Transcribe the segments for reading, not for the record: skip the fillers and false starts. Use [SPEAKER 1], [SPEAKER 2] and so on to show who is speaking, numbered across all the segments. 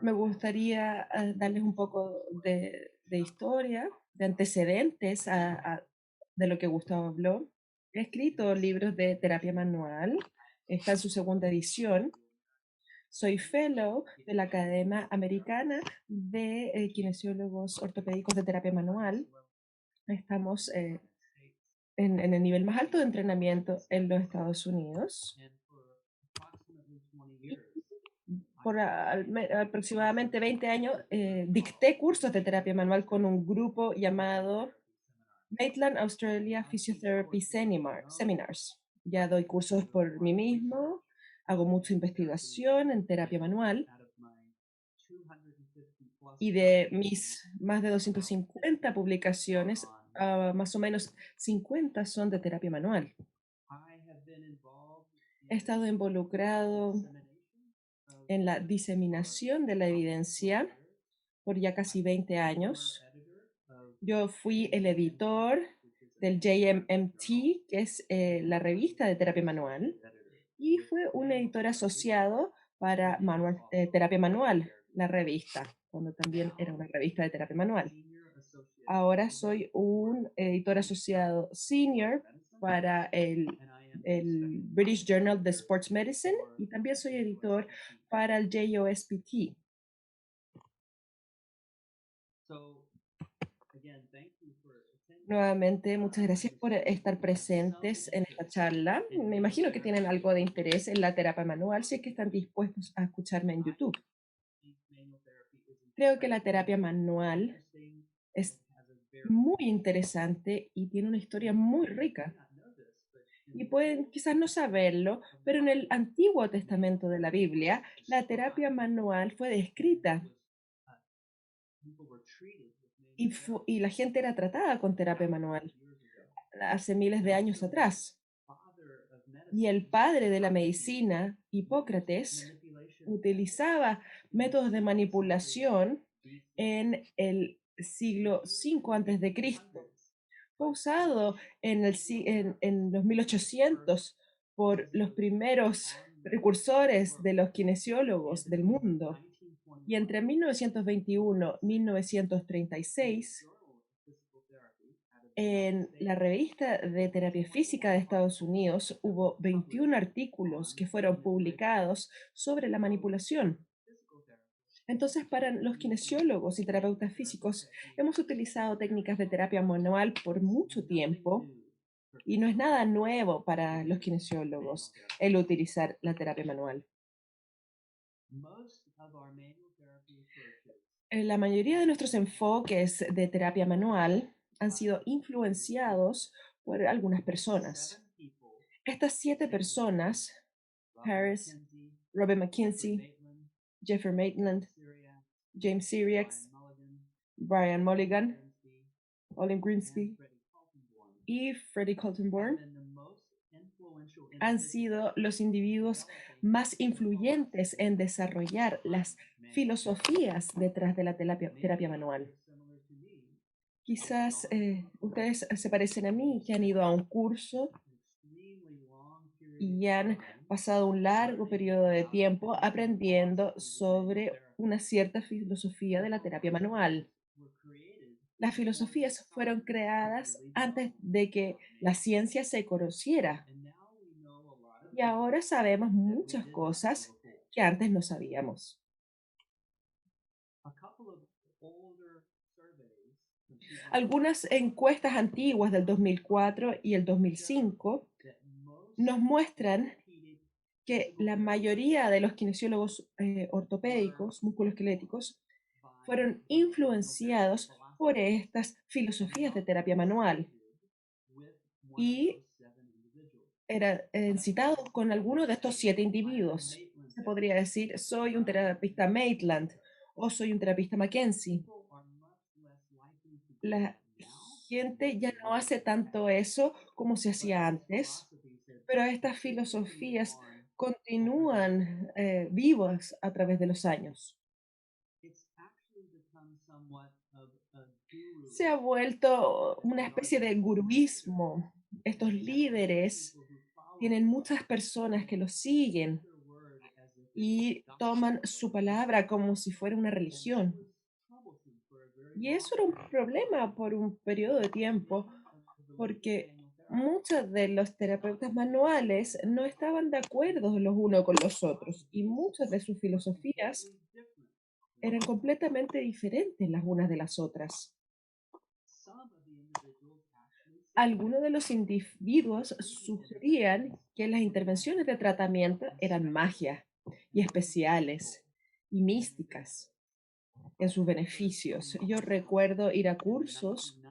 [SPEAKER 1] Me gustaría darles un poco de historia, de antecedentes de lo que Gustavo habló. He escrito libros de terapia manual, está en su segunda edición. Soy fellow de la Academia Americana de Kinesiólogos Ortopédicos de Terapia Manual. Estamos en el nivel más alto de entrenamiento en los Estados Unidos. Por aproximadamente 20 años dicté cursos de terapia manual con un grupo llamado Maitland Australia Physiotherapy Seminars. Ya doy cursos por mí mismo, hago mucha investigación en terapia manual y de mis más de 250 publicaciones, más o menos 50 son de terapia manual. He estado involucrado en la diseminación de la evidencia por ya casi 20 años. Yo fui el editor del JMMT, que es la revista de terapia manual, y fue un editor asociado para terapia manual, la revista, cuando también era una revista de terapia manual. Ahora soy un editor asociado senior para el British Journal de Sports Medicine y también soy editor para el JOSPT. Nuevamente, muchas gracias por estar presentes en esta charla. Me imagino que tienen algo de interés en la terapia manual, si es que están dispuestos a escucharme en YouTube. Creo que la terapia manual es muy interesante y tiene una historia muy rica. Y pueden quizás no saberlo, pero en el Antiguo Testamento de la Biblia, la terapia manual fue descrita y la gente era tratada con terapia manual hace miles de años atrás. Y el padre de la medicina, Hipócrates, utilizaba métodos de manipulación en el siglo V antes de Cristo. Fue usado en los 1800 por los primeros precursores de los kinesiólogos del mundo. Y entre 1921 y 1936, en la revista de terapia física de Estados Unidos hubo 21 artículos que fueron publicados sobre la manipulación. Entonces, para los kinesiólogos y terapeutas físicos, hemos utilizado técnicas de terapia manual por mucho tiempo y no es nada nuevo para los kinesiólogos el utilizar la terapia manual. La mayoría de nuestros enfoques de terapia manual han sido influenciados por algunas personas. Estas 7 personas, Harris, Robert McKinsey, Jeffrey Maitland, James Siriax, Brian Mulligan, Olin Grimsby y Freddie Coltonborn, han sido los individuos más influyentes en desarrollar las filosofías detrás de la terapia manual. Quizás ustedes se parecen a mí, que han ido a un curso y han pasado un largo periodo de tiempo aprendiendo sobre una cierta filosofía de la terapia manual. Las filosofías fueron creadas antes de que la ciencia se conociera y ahora sabemos muchas cosas que antes no sabíamos. Algunas encuestas antiguas del 2004 y el 2005 nos muestran que la mayoría de los kinesiólogos ortopédicos, musculoesqueléticos, fueron influenciados por estas filosofías de terapia manual y eran citados con alguno de estos 7 individuos. Se podría decir, soy un terapista Maitland o soy un terapista Mackenzie. La gente ya no hace tanto eso como se hacía antes, pero estas filosofías continúan vivas a través de los años. Se ha vuelto una especie de guruismo estos líderes tienen muchas personas que los siguen y toman su palabra como si fuera una religión. Y eso era un problema por un periodo de tiempo, porque muchos de los terapeutas manuales no estaban de acuerdo los unos con los otros y muchas de sus filosofías eran completamente diferentes las unas de las otras. Algunos de los individuos sugerían que las intervenciones de tratamiento eran magia y especiales y místicas en sus beneficios. Yo recuerdo ir a cursos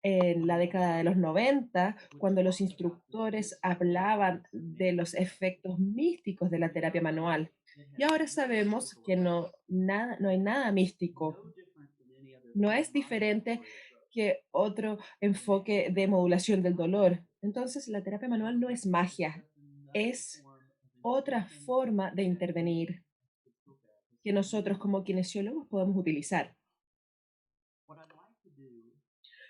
[SPEAKER 1] en la década de los 90, cuando los instructores hablaban de los efectos místicos de la terapia manual. Y ahora sabemos que no hay nada místico. No es diferente que otro enfoque de modulación del dolor. Entonces, la terapia manual no es magia, es otra forma de intervenir que nosotros como kinesiólogos podemos utilizar.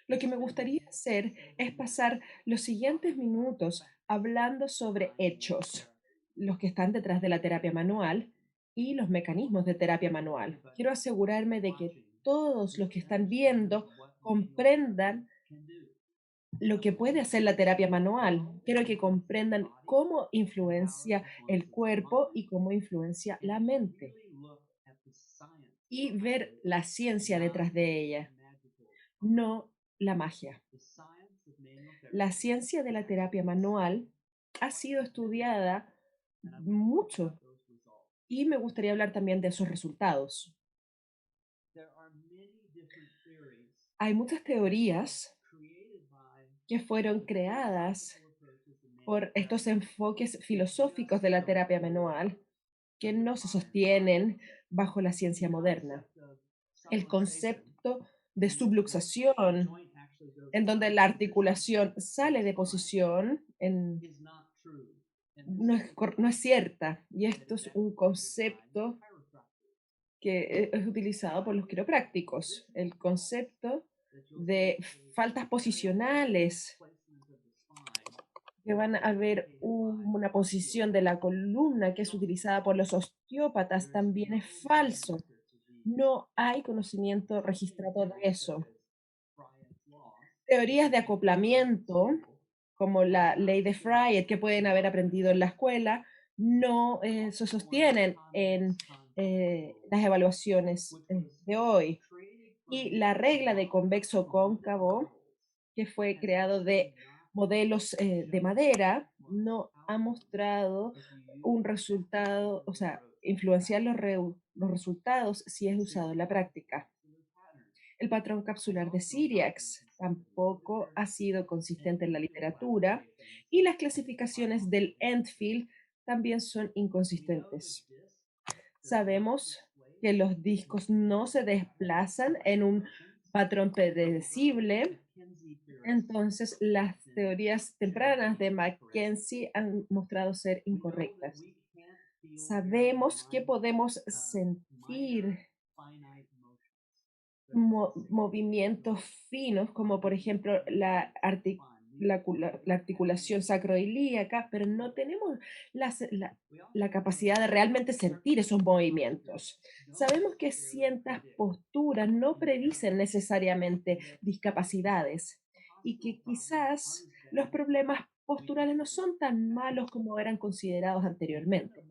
[SPEAKER 1] Lo que me gustaría hacer es pasar los siguientes minutos hablando sobre hechos, los que están detrás de la terapia manual y los mecanismos de terapia manual. Quiero asegurarme de que todos los que están viendo comprendan lo que puede hacer la terapia manual. Quiero que comprendan cómo influencia el cuerpo y cómo influencia la mente y ver la ciencia detrás de ella, no la magia. La ciencia de la terapia manual ha sido estudiada mucho y me gustaría hablar también de esos resultados. Hay muchas teorías que fueron creadas por estos enfoques filosóficos de la terapia manual que no se sostienen bajo la ciencia moderna. El concepto de subluxación, en donde la articulación sale de posición, no es cierta. Y esto es un concepto que es utilizado por los quiroprácticos. El concepto de faltas posicionales, que van a ver una posición de la columna que es utilizada por los osteópatas, también es falso. No hay conocimiento registrado de eso. Teorías de acoplamiento, como la ley de Fryet, que pueden haber aprendido en la escuela, no se sostienen en las evaluaciones de hoy. Y la regla de convexo cóncavo, que fue creado de modelos de madera, no ha mostrado un resultado, o sea, influenciar los resultados si es usado en la práctica. El patrón capsular de Siriax tampoco ha sido consistente en la literatura y las clasificaciones del Entfield también son inconsistentes. Sabemos que los discos no se desplazan en un patrón predecible, entonces las teorías tempranas de Mackenzie han mostrado ser incorrectas. Sabemos que podemos sentir movimientos finos, como por ejemplo la articulación sacroilíaca, pero no tenemos la capacidad de realmente sentir esos movimientos. Sabemos que ciertas posturas no predicen necesariamente discapacidades y que quizás los problemas posturales no son tan malos como eran considerados anteriormente.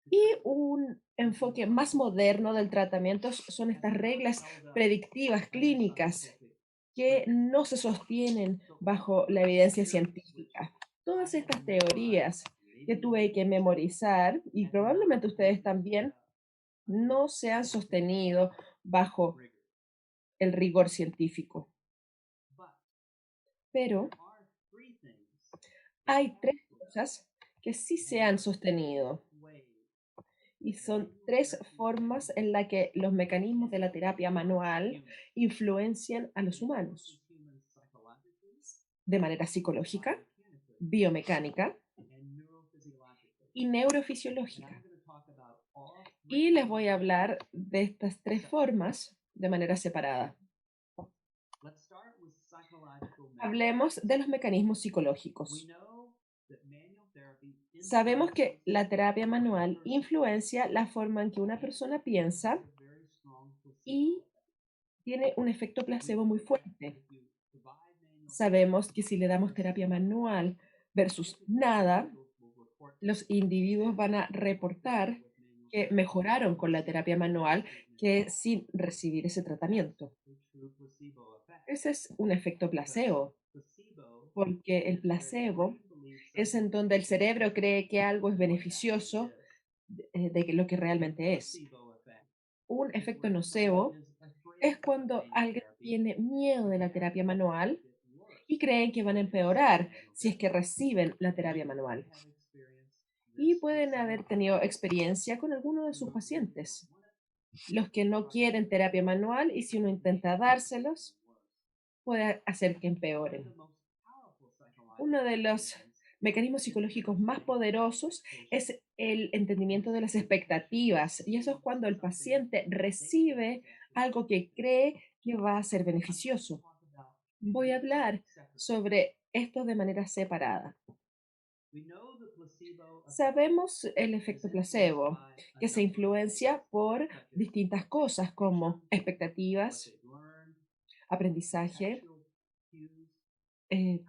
[SPEAKER 1] Y un enfoque más moderno del tratamiento son estas reglas predictivas clínicas que no se sostienen bajo la evidencia científica. Todas estas teorías que tuve que memorizar, y probablemente ustedes también, no se han sostenido bajo el rigor científico. Pero hay tres cosas que sí se han sostenido. Y son tres formas en las que los mecanismos de la terapia manual influencian a los humanos. De manera psicológica, biomecánica y neurofisiológica. Y les voy a hablar de estas tres formas de manera separada. Hablemos de los mecanismos psicológicos. Sabemos que la terapia manual influencia la forma en que una persona piensa y tiene un efecto placebo muy fuerte. Sabemos que si le damos terapia manual versus nada, los individuos van a reportar que mejoraron con la terapia manual que sin recibir ese tratamiento. Ese es un efecto placebo, porque el placebo es en donde el cerebro cree que algo es beneficioso de lo que realmente es. Un efecto nocebo es cuando alguien tiene miedo de la terapia manual y creen que van a empeorar si es que reciben la terapia manual. Y pueden haber tenido experiencia con alguno de sus pacientes, los que no quieren terapia manual y si uno intenta dárselos, puede hacer que empeoren. Uno de los mecanismos psicológicos más poderosos es el entendimiento de las expectativas y eso es cuando el paciente recibe algo que cree que va a ser beneficioso. Voy a hablar sobre esto de manera separada. Sabemos el efecto placebo, que se influencia por distintas cosas como expectativas, aprendizaje, eh,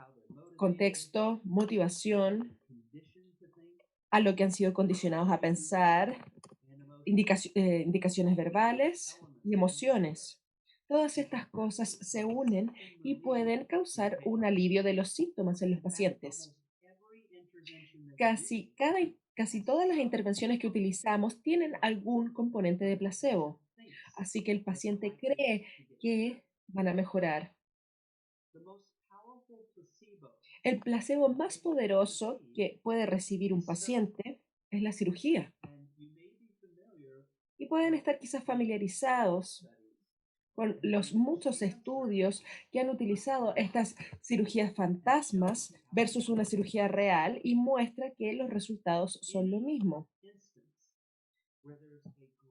[SPEAKER 1] contexto, motivación, a lo que han sido condicionados a pensar, indicaciones verbales y emociones. Todas estas cosas se unen y pueden causar un alivio de los síntomas en los pacientes. Casi todas las intervenciones que utilizamos tienen algún componente de placebo, así que el paciente cree que van a mejorar. El placebo más poderoso que puede recibir un paciente es la cirugía. Y pueden estar quizás familiarizados con los muchos estudios que han utilizado estas cirugías fantasmas versus una cirugía real y muestra que los resultados son lo mismo.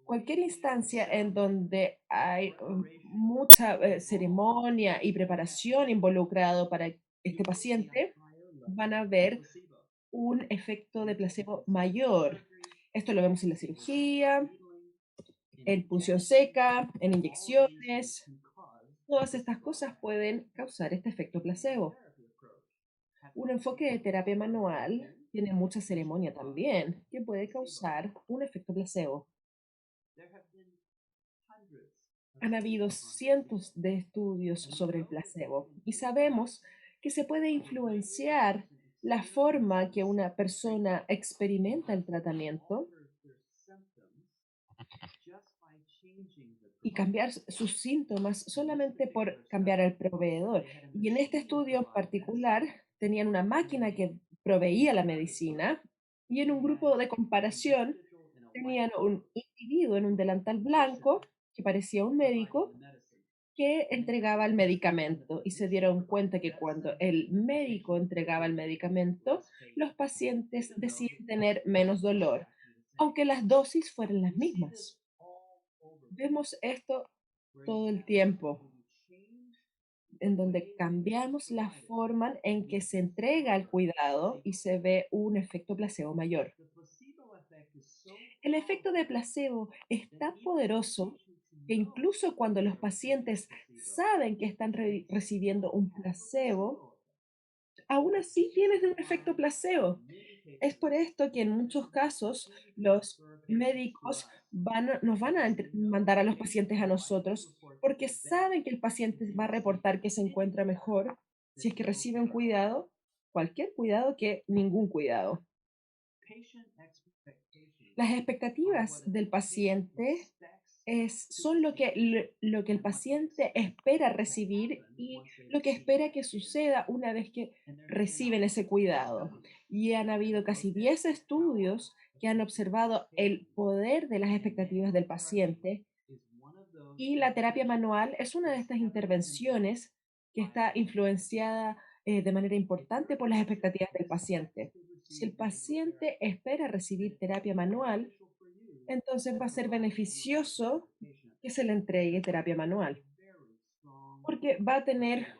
[SPEAKER 1] Cualquier instancia en donde hay mucha ceremonia y preparación involucrado para este paciente, van a ver un efecto de placebo mayor. Esto lo vemos en la cirugía, en punción seca, en inyecciones. Todas estas cosas pueden causar este efecto placebo. Un enfoque de terapia manual tiene mucha ceremonia también, que puede causar un efecto placebo. Han habido cientos de estudios sobre el placebo y sabemos que se puede influenciar la forma que una persona experimenta el tratamiento y cambiar sus síntomas solamente por cambiar al proveedor. Y en este estudio en particular tenían una máquina que proveía la medicina y en un grupo de comparación tenían un individuo en un delantal blanco que parecía un médico que entregaba el medicamento y se dieron cuenta que cuando el médico entregaba el medicamento, los pacientes decían tener menos dolor, aunque las dosis fueran las mismas. Vemos esto todo el tiempo, en donde cambiamos la forma en que se entrega el cuidado y se ve un efecto placebo mayor. El efecto de placebo es tan poderoso que incluso cuando los pacientes saben que están recibiendo un placebo, aún así tienes un efecto placebo. Es por esto que en muchos casos los médicos nos van a mandar a los pacientes a nosotros porque saben que el paciente va a reportar que se encuentra mejor si es que recibe un cuidado, cualquier cuidado que ningún cuidado. Las expectativas del paciente son lo que el paciente espera recibir y lo que espera que suceda una vez que reciben ese cuidado. Y han habido casi 10 estudios que han observado el poder de las expectativas del paciente y la terapia manual es una de estas intervenciones que está influenciada de manera importante por las expectativas del paciente. Si el paciente espera recibir terapia manual, entonces va a ser beneficioso que se le entregue terapia manual, porque va a tener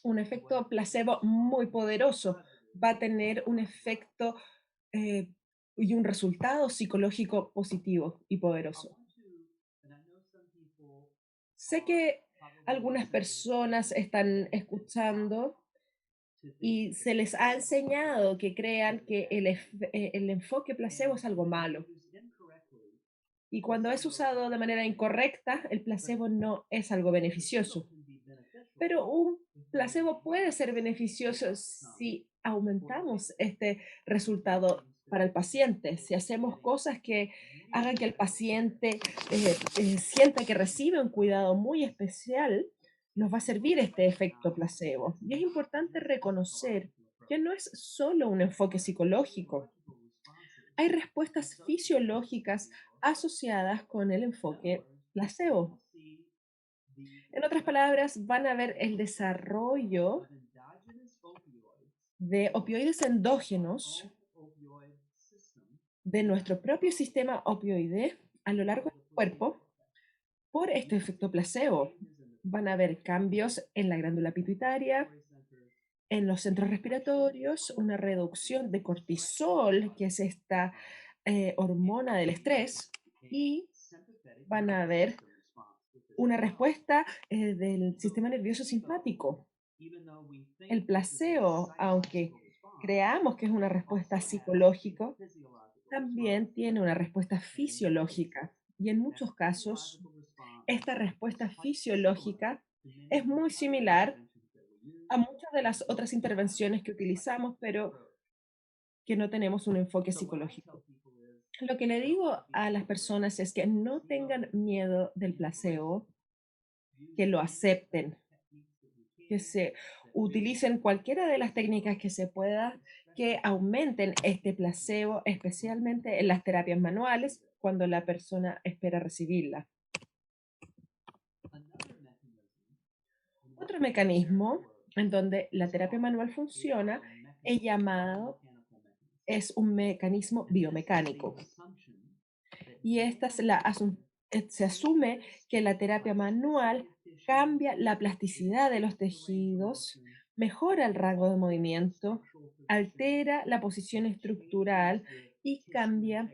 [SPEAKER 1] Un efecto placebo muy poderoso va a tener un efecto eh, y un resultado psicológico positivo y poderoso. Sé que algunas personas están escuchando y se les ha enseñado que crean que el enfoque placebo es algo malo. Y cuando es usado de manera incorrecta, el placebo no es algo beneficioso. Pero un placebo puede ser beneficioso si aumentamos este resultado para el paciente, si hacemos cosas que hagan que el paciente sienta que recibe un cuidado muy especial, nos va a servir este efecto placebo. Y es importante reconocer que no es solo un enfoque psicológico. Hay respuestas fisiológicas asociadas con el enfoque placebo. En otras palabras, van a ver el desarrollo de opioides endógenos de nuestro propio sistema opioide a lo largo del cuerpo por este efecto placebo. Van a haber cambios en la glándula pituitaria, en los centros respiratorios, una reducción de cortisol, que es esta hormona del estrés, y van a haber una respuesta del sistema nervioso simpático. El placebo, aunque creamos que es una respuesta psicológica, también tiene una respuesta fisiológica. Y en muchos casos, esta respuesta fisiológica es muy similar a muchas de las otras intervenciones que utilizamos, pero que no tenemos un enfoque psicológico. Lo que le digo a las personas es que no tengan miedo del placebo, que lo acepten, que se utilicen cualquiera de las técnicas que se pueda, que aumenten este placebo, especialmente en las terapias manuales, cuando la persona espera recibirla. Otro mecanismo en donde la terapia manual funciona es llamado, es un mecanismo biomecánico. Y esta se asume que la terapia manual cambia la plasticidad de los tejidos, mejora el rango de movimiento, altera la posición estructural y cambia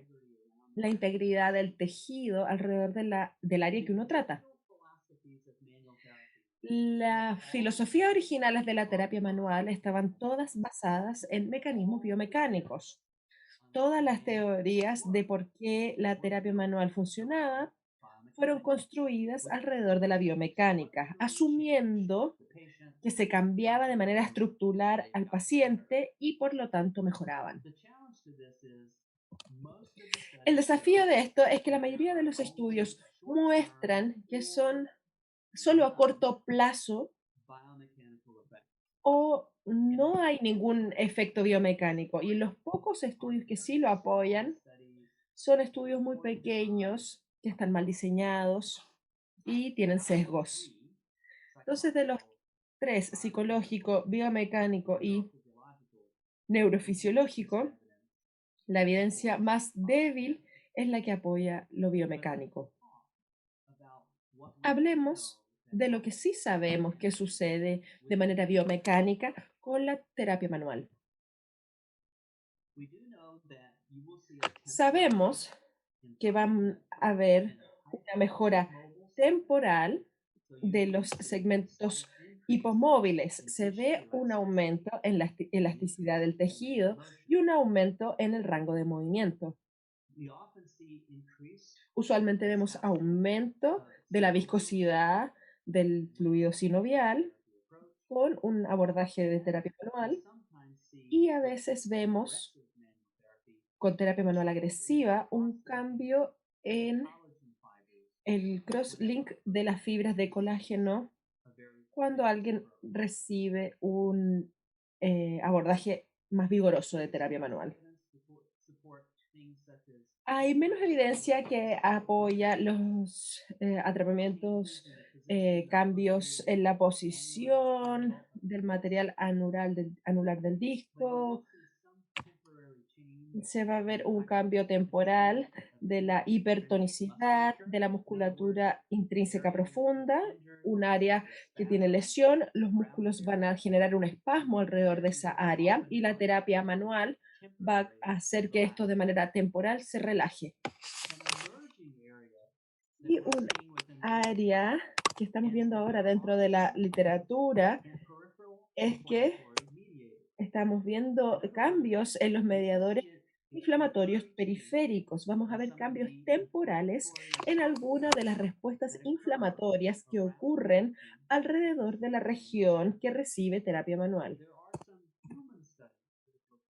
[SPEAKER 1] la integridad del tejido alrededor del área que uno trata. Las filosofías originales de la terapia manual estaban todas basadas en mecanismos biomecánicos. Todas las teorías de por qué la terapia manual funcionaba fueron construidas alrededor de la biomecánica, asumiendo que se cambiaba de manera estructural al paciente y por lo tanto mejoraban. El desafío de esto es que la mayoría de los estudios muestran que son solo a corto plazo o no hay ningún efecto biomecánico, y los pocos estudios que sí lo apoyan son estudios muy pequeños que están mal diseñados y tienen sesgos. Entonces, de los tres, psicológico, biomecánico y neurofisiológico, la evidencia más débil es la que apoya lo biomecánico. Hablemos de lo que sí sabemos que sucede de manera biomecánica con la terapia manual. Sabemos que van a haber una mejora temporal de los segmentos hipomóviles. Se ve un aumento en la elasticidad del tejido y un aumento en el rango de movimiento. Usualmente vemos aumento de la viscosidad del fluido sinovial con un abordaje de terapia manual, y a veces vemos con terapia manual agresiva un cambio en el cross-link de las fibras de colágeno cuando alguien recibe un abordaje más vigoroso de terapia manual. Hay menos evidencia que apoya los atrapamientos, cambios en la posición del material anular del disco, se va a ver un cambio temporal de la hipertonicidad, de la musculatura intrínseca profunda, un área que tiene lesión, los músculos van a generar un espasmo alrededor de esa área y la terapia manual va a hacer que esto de manera temporal se relaje. Y un área que estamos viendo ahora dentro de la literatura es que estamos viendo cambios en los mediadores inflamatorios periféricos. Vamos a ver cambios temporales en alguna de las respuestas inflamatorias que ocurren alrededor de la región que recibe terapia manual.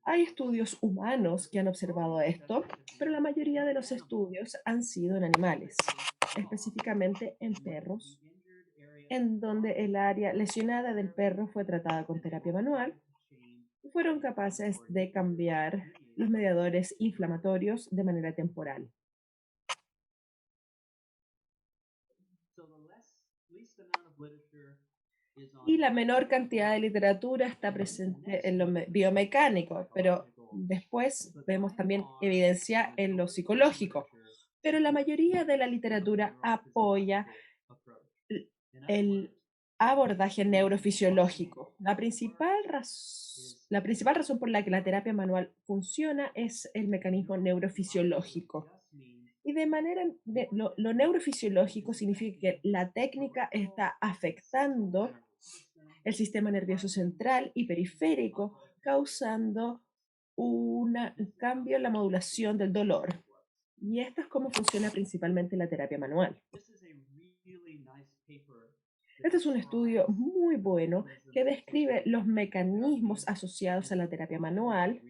[SPEAKER 1] Hay estudios humanos que han observado esto, pero la mayoría de los estudios han sido en animales, específicamente en perros, en donde el área lesionada del perro fue tratada con terapia manual y fueron capaces de cambiar los mediadores inflamatorios de manera temporal. Y la menor cantidad de literatura está presente en lo biomecánico, pero después vemos también evidencia en lo psicológico. Pero la mayoría de la literatura apoya el abordaje neurofisiológico. La principal razón por la que la terapia manual funciona es el mecanismo neurofisiológico. Y de manera, lo neurofisiológico significa que la técnica está afectando el sistema nervioso central y periférico, causando un cambio en la modulación del dolor. Y esto es cómo funciona principalmente la terapia manual. Este es un estudio muy bueno que describe los mecanismos asociados a la terapia manual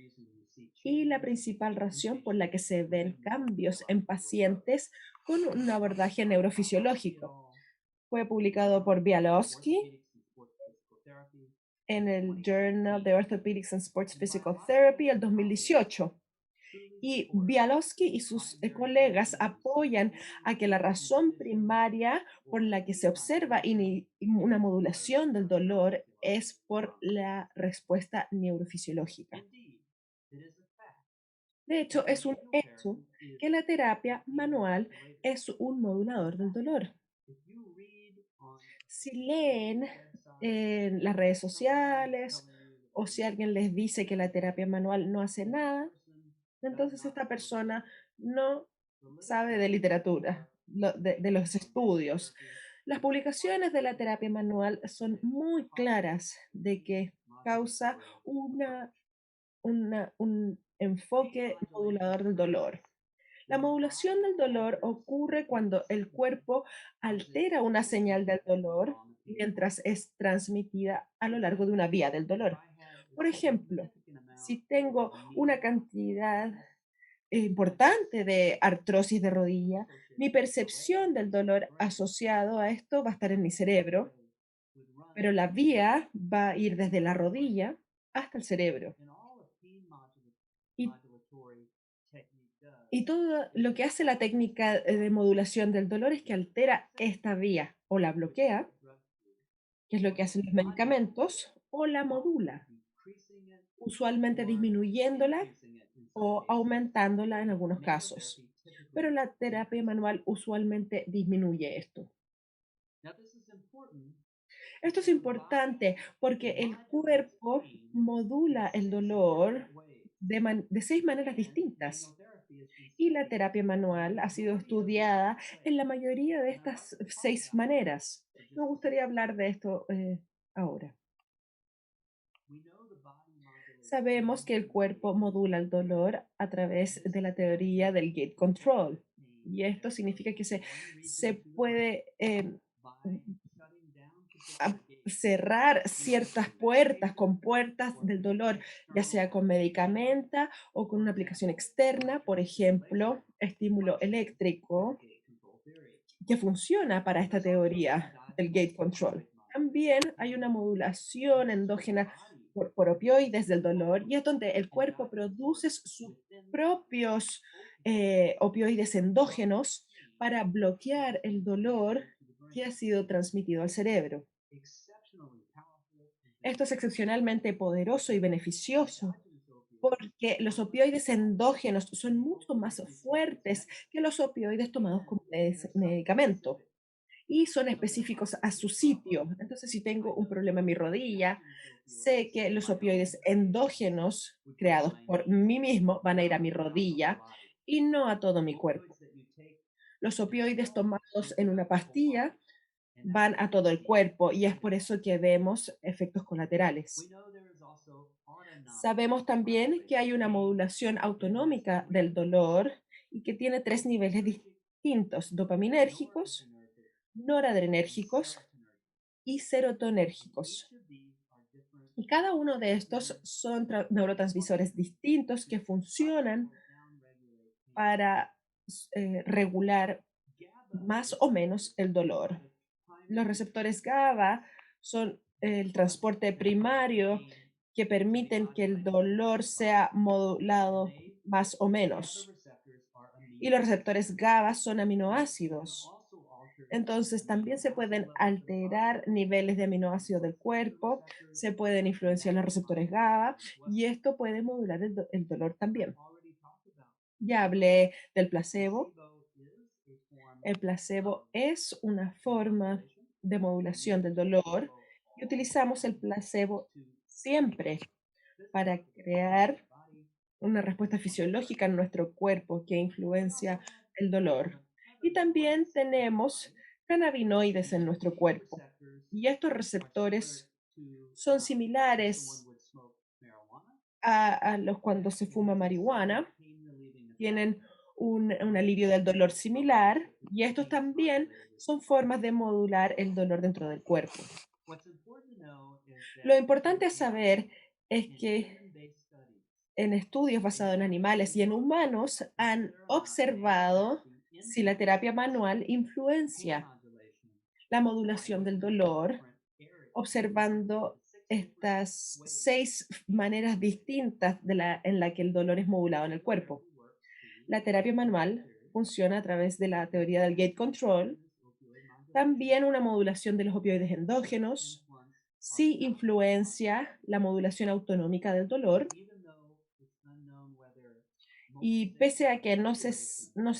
[SPEAKER 1] y la principal razón por la que se ven cambios en pacientes con un abordaje neurofisiológico. Fue publicado por Bialowski en el Journal de Orthopedics and Sports Physical Therapy el 2018. Y Bialowski y sus colegas apoyan a que la razón primaria por la que se observa una modulación del dolor es por la respuesta neurofisiológica. De hecho, es un hecho que la terapia manual es un modulador del dolor. Si leen en las redes sociales o si alguien les dice que la terapia manual no hace nada, entonces esta persona no sabe de literatura, de los estudios. Las publicaciones de la terapia manual son muy claras de que causa un enfoque modulador del dolor. La modulación del dolor ocurre cuando el cuerpo altera una señal del dolor mientras es transmitida a lo largo de una vía del dolor. Por ejemplo, si tengo una cantidad importante de artrosis de rodilla, mi percepción del dolor asociado a esto va a estar en mi cerebro, pero la vía va a ir desde la rodilla hasta el cerebro. Y Y todo lo que hace la técnica de modulación del dolor es que altera esta vía o la bloquea, que es lo que hacen los medicamentos, o la modula, usualmente disminuyéndola o aumentándola en algunos casos. Pero la terapia manual usualmente disminuye esto. Esto es importante porque el cuerpo modula el dolor de 6 maneras distintas. Y la terapia manual ha sido estudiada en la mayoría de estas 6 maneras. Me gustaría hablar de esto ahora. Sabemos que el cuerpo modula el dolor a través de la teoría del gate control. Y esto significa que se puede a- cerrar ciertas puertas con puertas del dolor, ya sea con medicamenta o con una aplicación externa, por ejemplo, estímulo eléctrico, que funciona para esta teoría del gate control. También hay una modulación endógena por opioides del dolor y es donde el cuerpo produce sus propios opioides endógenos para bloquear el dolor que ha sido transmitido al cerebro. Esto es excepcionalmente poderoso y beneficioso porque los opioides endógenos son mucho más fuertes que los opioides tomados como medicamento y son específicos a su sitio. Entonces, si tengo un problema en mi rodilla, sé que los opioides endógenos creados por mí mismo van a ir a mi rodilla y no a todo mi cuerpo. Los opioides tomados en una pastilla van a todo el cuerpo y es por eso que vemos efectos colaterales. Sabemos también que hay una modulación autonómica del dolor y que tiene tres niveles distintos: dopaminérgicos, noradrenérgicos y serotonérgicos. Y cada uno de estos son neurotransmisores distintos que funcionan para regular más o menos el dolor. Los receptores GABA son el transporte primario que permiten que el dolor sea modulado más o menos. Y los receptores GABA son aminoácidos. Entonces, también se pueden alterar niveles de aminoácidos del cuerpo, se pueden influenciar los receptores GABA y esto puede modular el dolor también. Ya hablé del placebo. El placebo es una forma de modulación del dolor y utilizamos el placebo siempre para crear una respuesta fisiológica en nuestro cuerpo que influencia el dolor. Y también tenemos cannabinoides en nuestro cuerpo. Y estos receptores son similares a los cuando se fuma marihuana, tienen un alivio del dolor similar y estos también son formas de modular el dolor dentro del cuerpo. Lo importante es saber es que en estudios basados en animales y en humanos han observado si la terapia manual influencia la modulación del dolor, observando estas 6 maneras distintas en la que el dolor es modulado en el cuerpo. La terapia manual funciona a través de la teoría del gate control, también una modulación de los opioides endógenos, sí influencia la modulación autonómica del dolor y pese a que no se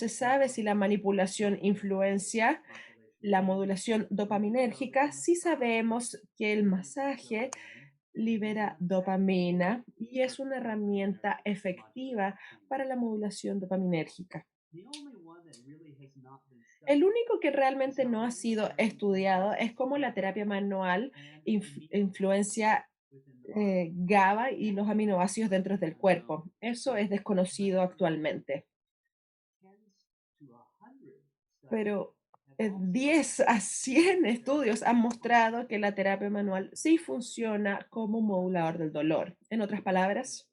[SPEAKER 1] sabe si la manipulación influencia la modulación dopaminérgica, sí sabemos que el masaje libera dopamina y es una herramienta efectiva para la modulación dopaminérgica. El único que realmente no ha sido estudiado es cómo la terapia manual influencia GABA y los aminoácidos dentro del cuerpo. Eso es desconocido actualmente, pero 10 a 100 estudios han mostrado que la terapia manual sí funciona como modulador del dolor. En otras palabras,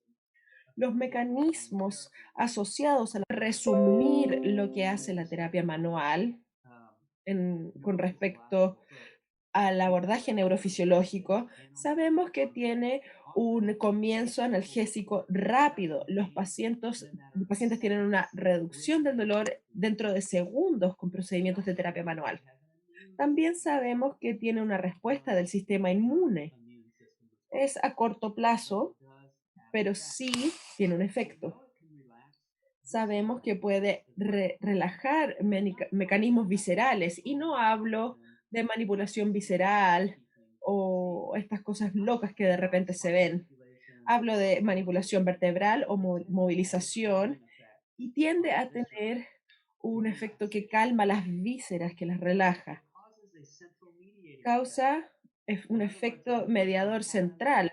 [SPEAKER 1] los mecanismos asociados a resumir lo que hace la terapia manual con respecto al abordaje neurofisiológico, sabemos que tiene un comienzo analgésico rápido. Los pacientes tienen una reducción del dolor dentro de segundos con procedimientos de terapia manual. También sabemos que tiene una respuesta del sistema inmune. Es a corto plazo, pero sí tiene un efecto. Sabemos que puede relajar mecanismos viscerales y no hablo de manipulación visceral o estas cosas locas que de repente se ven. Hablo de manipulación vertebral o movilización y tiende a tener un efecto que calma las vísceras, que las relaja. Causa un efecto mediador central.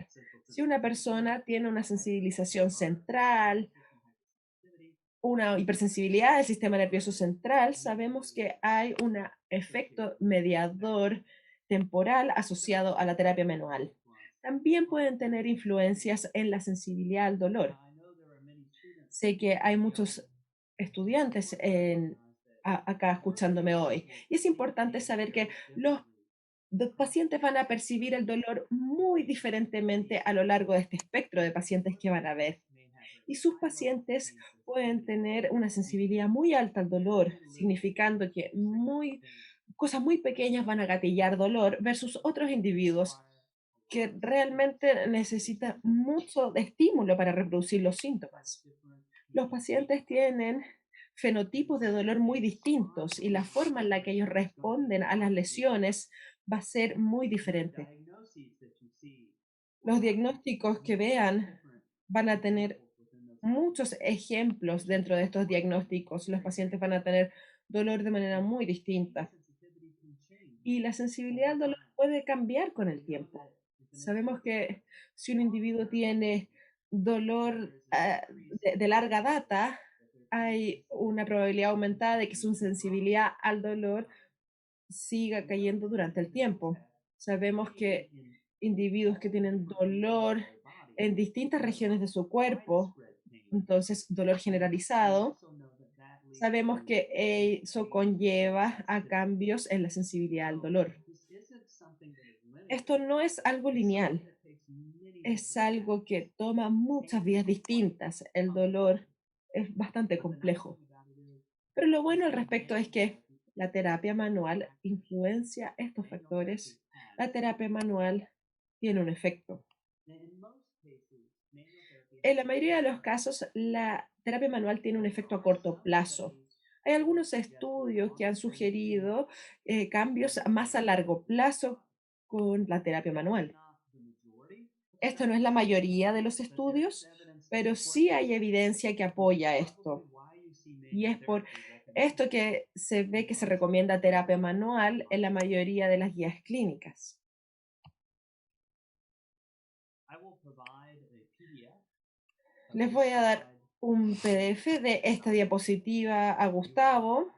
[SPEAKER 1] Si una persona tiene una sensibilización central, una hipersensibilidad del sistema nervioso central, sabemos que hay un efecto mediador temporal asociado a la terapia manual. También pueden tener influencias en la sensibilidad al dolor. Sé que hay muchos estudiantes acá escuchándome hoy y es importante saber que los pacientes van a percibir el dolor muy diferentemente a lo largo de este espectro de pacientes que van a ver. Y sus pacientes pueden tener una sensibilidad muy alta al dolor, significando que cosas muy pequeñas van a gatillar dolor versus otros individuos que realmente necesita mucho de estímulo para reproducir los síntomas. Los pacientes tienen fenotipos de dolor muy distintos y la forma en la que ellos responden a las lesiones va a ser muy diferente. Los diagnósticos que vean van a tener muchos ejemplos dentro de estos diagnósticos. Los pacientes van a tener dolor de manera muy distinta y la sensibilidad al dolor puede cambiar con el tiempo. Sabemos que si un individuo tiene dolor de larga data, hay una probabilidad aumentada de que su sensibilidad al dolor siga cayendo durante el tiempo. Sabemos que individuos que tienen dolor en distintas regiones de su cuerpo, entonces dolor generalizado, sabemos que eso conlleva a cambios en la sensibilidad al dolor. Esto no es algo lineal, es algo que toma muchas vías distintas. El dolor es bastante complejo. Pero lo bueno al respecto es que la terapia manual influencia estos factores. La terapia manual tiene un efecto. En la mayoría de los casos, la terapia manual tiene un efecto a corto plazo. Hay algunos estudios que han sugerido cambios más a largo plazo con la terapia manual. Esto no es la mayoría de los estudios, pero sí hay evidencia que apoya esto. Y es por esto que se ve que se recomienda terapia manual en la mayoría de las guías clínicas. Les voy a dar un PDF de esta diapositiva a Gustavo,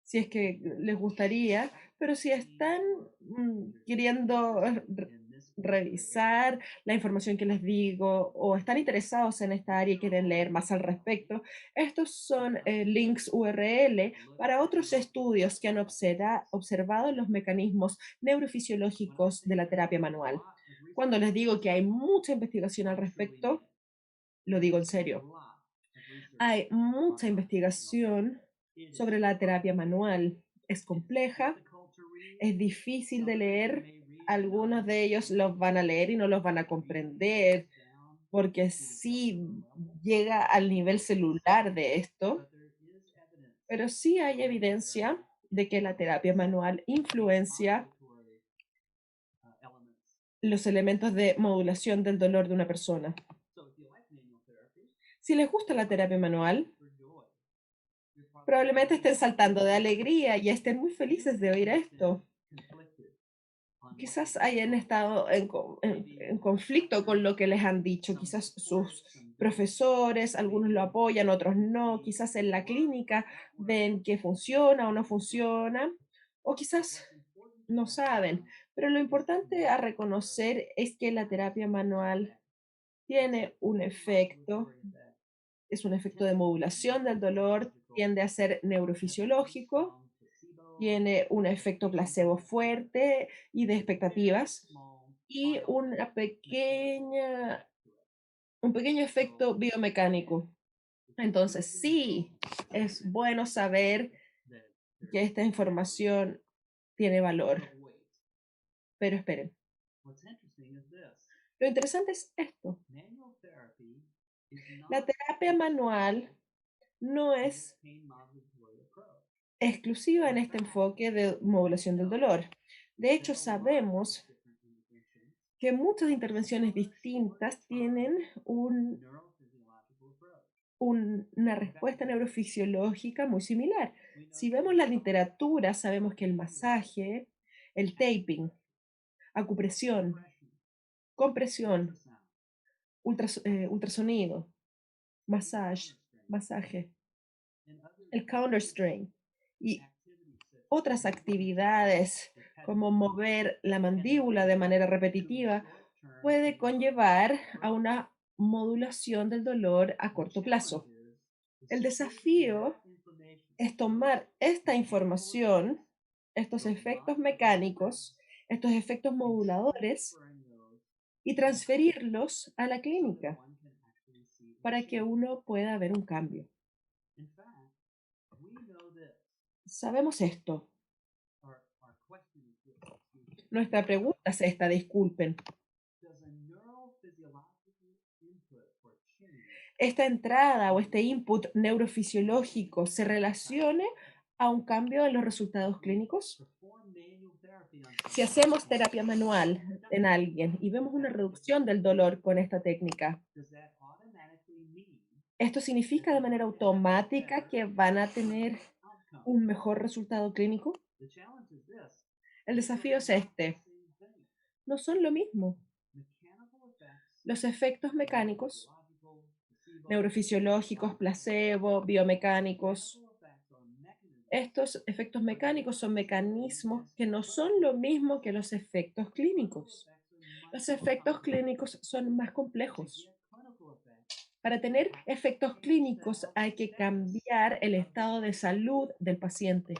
[SPEAKER 1] si es que les gustaría, pero si están queriendo revisar la información que les digo o están interesados en esta área y quieren leer más al respecto, estos son links URL para otros estudios que han observado los mecanismos neurofisiológicos de la terapia manual. Cuando les digo que hay mucha investigación al respecto, lo digo en serio. Hay mucha investigación sobre la terapia manual. Es compleja, es difícil de leer. Algunos de ellos los van a leer y no los van a comprender, porque sí llega al nivel celular de esto, pero sí hay evidencia de que la terapia manual influencia los elementos de modulación del dolor de una persona. Si les gusta la terapia manual, probablemente estén saltando de alegría y estén muy felices de oír esto. Quizás hayan estado en conflicto con lo que les han dicho, quizás sus profesores, algunos lo apoyan, otros no, quizás en la clínica ven que funciona o no funciona, o quizás no saben, pero lo importante a reconocer es que la terapia manual tiene un efecto, es un efecto de modulación del dolor, tiende a ser neurofisiológico, tiene un efecto placebo fuerte y de expectativas y un pequeño efecto biomecánico. Entonces, sí, es bueno saber que esta información tiene valor, pero esperen. Lo interesante es esto. La terapia manual no es exclusiva en este enfoque de modulación del dolor. De hecho, sabemos que muchas intervenciones distintas tienen una respuesta neurofisiológica muy similar. Si vemos la literatura, sabemos que el masaje, el taping, acupresión, compresión, ultrasonido, masaje, el counter strain y otras actividades como mover la mandíbula de manera repetitiva puede conllevar a una modulación del dolor a corto plazo. El desafío es tomar esta información, estos efectos mecánicos, estos efectos moduladores y transferirlos a la clínica para que uno pueda ver un cambio. Sabemos esto. Nuestra pregunta es esta, disculpen. ¿Esta entrada o este input neurofisiológico se relacione a un cambio en los resultados clínicos? Si hacemos terapia manual en alguien y vemos una reducción del dolor con esta técnica, ¿esto significa de manera automática que van a tener un mejor resultado clínico? El desafío es este. No son lo mismo. Los efectos mecánicos, neurofisiológicos, placebo, biomecánicos, estos efectos mecánicos son mecanismos que no son lo mismo que los efectos clínicos. Los efectos clínicos son más complejos. Para tener efectos clínicos hay que cambiar el estado de salud del paciente.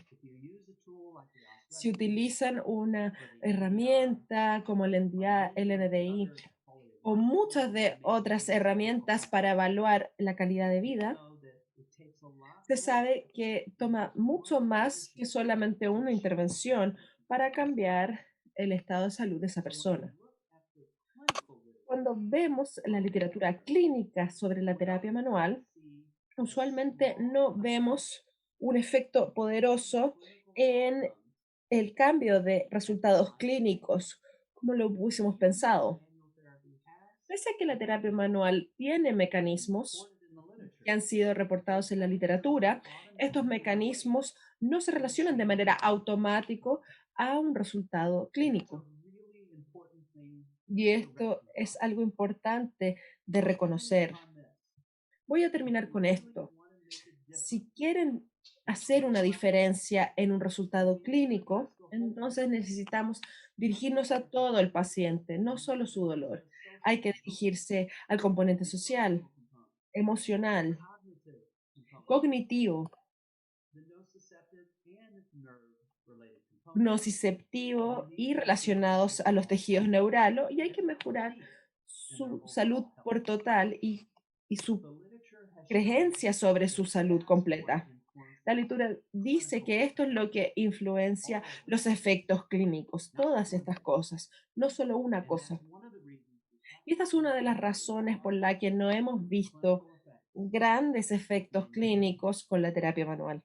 [SPEAKER 1] Si utilizan una herramienta como el NDI o muchas de otras herramientas para evaluar la calidad de vida, se sabe que toma mucho más que solamente una intervención para cambiar el estado de salud de esa persona. Cuando vemos la literatura clínica sobre la terapia manual, usualmente no vemos un efecto poderoso en el cambio de resultados clínicos como lo hubiésemos pensado. Pese a que la terapia manual tiene mecanismos que han sido reportados en la literatura, estos mecanismos no se relacionan de manera automática a un resultado clínico. Y esto es algo importante de reconocer. Voy a terminar con esto. Si quieren hacer una diferencia en un resultado clínico, entonces necesitamos dirigirnos a todo el paciente, no solo su dolor. Hay que dirigirse al componente social, emocional, cognitivo, nociceptivo y relacionados a los tejidos neurales, y hay que mejorar su salud por total y su creencia sobre su salud completa. La literatura dice que esto es lo que influencia los efectos clínicos, todas estas cosas, no solo una cosa. Y esta es una de las razones por la que no hemos visto grandes efectos clínicos con la terapia manual.